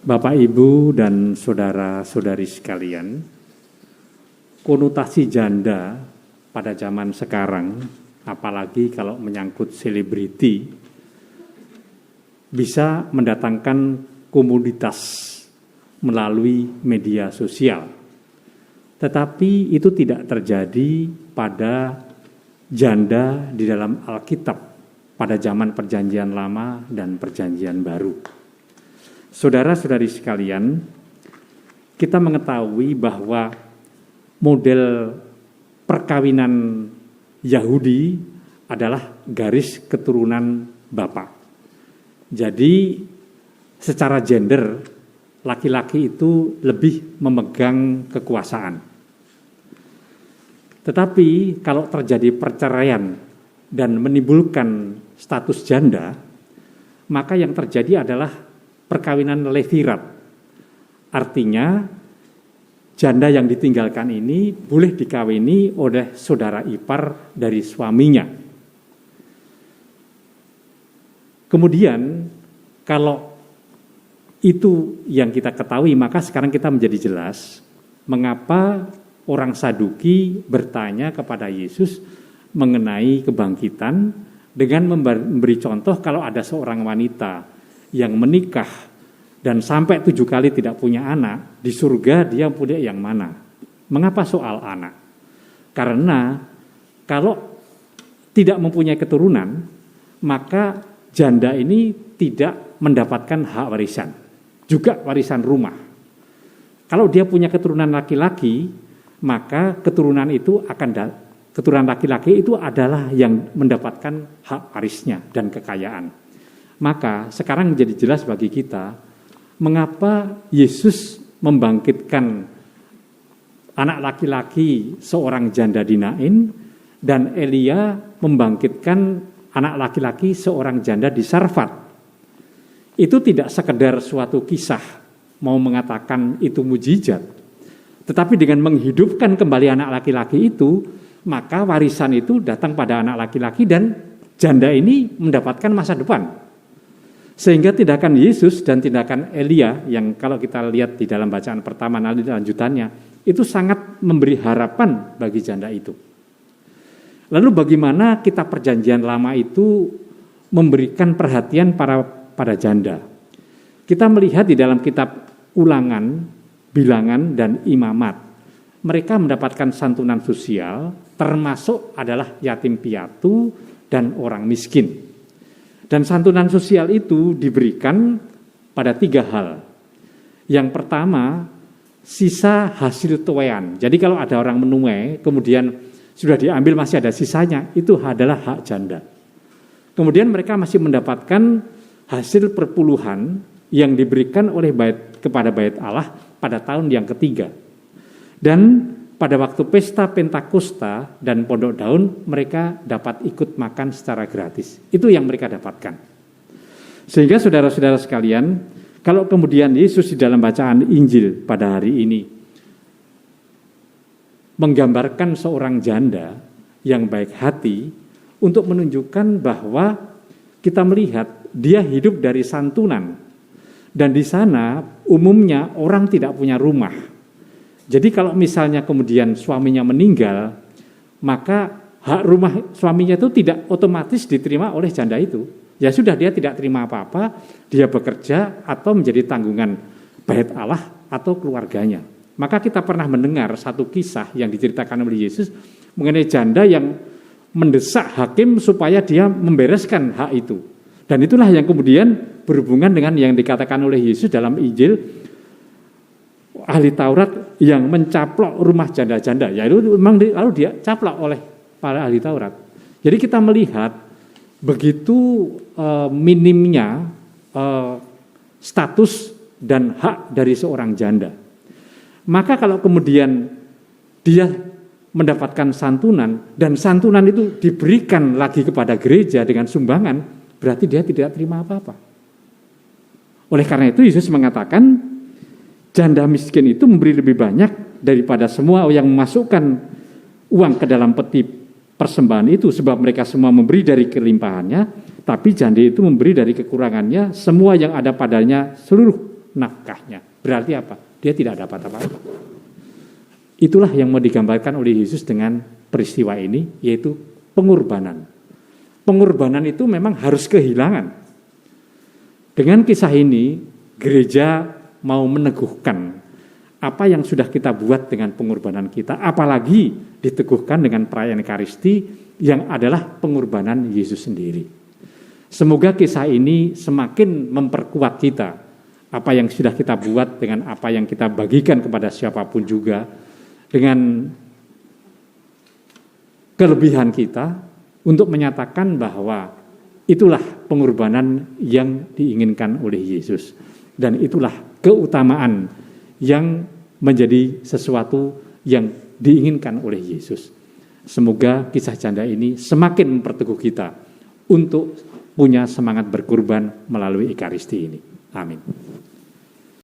Bapak, Ibu, dan saudara-saudari sekalian, konotasi janda pada zaman sekarang, apalagi kalau menyangkut selebriti, bisa mendatangkan komoditas melalui media sosial. Tetapi itu tidak terjadi pada janda di dalam Alkitab pada zaman Perjanjian Lama dan Perjanjian Baru. Saudara-saudari sekalian, kita mengetahui bahwa model perkawinan Yahudi adalah garis keturunan Bapak. Jadi secara gender, laki-laki itu lebih memegang kekuasaan. Tetapi kalau terjadi perceraian dan menimbulkan status janda, maka yang terjadi adalah perkawinan levirat. Artinya janda yang ditinggalkan ini boleh dikawini oleh saudara ipar dari suaminya. Kemudian kalau itu yang kita ketahui, maka sekarang kita menjadi jelas mengapa orang Saduki bertanya kepada Yesus mengenai kebangkitan dengan memberi contoh kalau ada seorang wanita yang menikah dan sampai 7 kali tidak punya anak, di surga dia punya yang mana? Mengapa soal anak? Karena kalau tidak mempunyai keturunan, maka janda ini tidak mendapatkan hak warisan, juga warisan rumah. Kalau dia punya keturunan laki-laki, maka keturunan laki-laki itu adalah yang mendapatkan hak warisnya dan kekayaan. Maka sekarang menjadi jelas bagi kita mengapa Yesus membangkitkan anak laki-laki seorang janda di Nain dan Elia membangkitkan anak laki-laki seorang janda di Sarfat. Itu tidak sekedar suatu kisah mau mengatakan itu mujizat, tetapi dengan menghidupkan kembali anak laki-laki itu, maka warisan itu datang pada anak laki-laki dan janda ini mendapatkan masa depan. Sehingga tindakan Yesus dan tindakan Elia yang kalau kita lihat di dalam bacaan pertama nanti lanjutannya itu sangat memberi harapan bagi janda itu. Lalu bagaimana kita Perjanjian Lama itu memberikan perhatian pada janda? Kita melihat di dalam kitab Ulangan, Bilangan, dan Imamat, mereka mendapatkan santunan sosial termasuk adalah yatim piatu dan orang miskin. Dan santunan sosial itu diberikan pada 3 hal. Yang pertama, sisa hasil tuaian. Jadi kalau ada orang menuai, kemudian sudah diambil masih ada sisanya, itu adalah hak janda. Kemudian mereka masih mendapatkan hasil perpuluhan yang diberikan oleh kepada bait Allah pada tahun yang ketiga. Dan pada waktu pesta Pentakosta dan Pondok Daun, mereka dapat ikut makan secara gratis. Itu yang mereka dapatkan. Sehingga saudara-saudara sekalian, kalau kemudian Yesus di dalam bacaan Injil pada hari ini menggambarkan seorang janda yang baik hati untuk menunjukkan bahwa kita melihat dia hidup dari santunan. Dan di sana umumnya orang tidak punya rumah. Jadi kalau misalnya kemudian suaminya meninggal, maka hak rumah suaminya itu tidak otomatis diterima oleh janda itu. Ya sudah, dia tidak terima apa-apa, dia bekerja atau menjadi tanggungan bait Allah atau keluarganya. Maka kita pernah mendengar satu kisah yang diceritakan oleh Yesus mengenai janda yang mendesak hakim supaya dia membereskan hak itu. Dan itulah yang kemudian berhubungan dengan yang dikatakan oleh Yesus dalam Injil, ahli Taurat yang mencaplok rumah janda-janda, ya itu memang lalu dia caplok oleh para ahli Taurat. Jadi kita melihat begitu minimnya status dan hak dari seorang janda. Maka kalau kemudian dia mendapatkan santunan dan santunan itu diberikan lagi kepada gereja dengan sumbangan, berarti dia tidak terima apa-apa. Oleh karena itu Yesus mengatakan janda miskin itu memberi lebih banyak daripada semua yang memasukkan uang ke dalam peti persembahan itu, sebab mereka semua memberi dari kelimpahannya, tapi janda itu memberi dari kekurangannya semua yang ada padanya seluruh nafkahnya. Berarti apa? Dia tidak dapat apa-apa. Itulah yang mau digambarkan oleh Yesus dengan peristiwa ini, yaitu pengorbanan. Pengorbanan itu memang harus kehilangan. Dengan kisah ini, gereja mau meneguhkan apa yang sudah kita buat dengan pengorbanan kita, apalagi diteguhkan dengan perayaan Ekaristi yang adalah pengorbanan Yesus sendiri. Semoga kisah ini semakin memperkuat kita, apa yang sudah kita buat dengan apa yang kita bagikan kepada siapapun juga, dengan kelebihan kita untuk menyatakan bahwa itulah pengorbanan yang diinginkan oleh Yesus. Dan itulah keutamaan yang menjadi sesuatu yang diinginkan oleh Yesus. Semoga kisah janda ini semakin memperteguh kita untuk punya semangat berkorban melalui Ekaristi ini. Amin.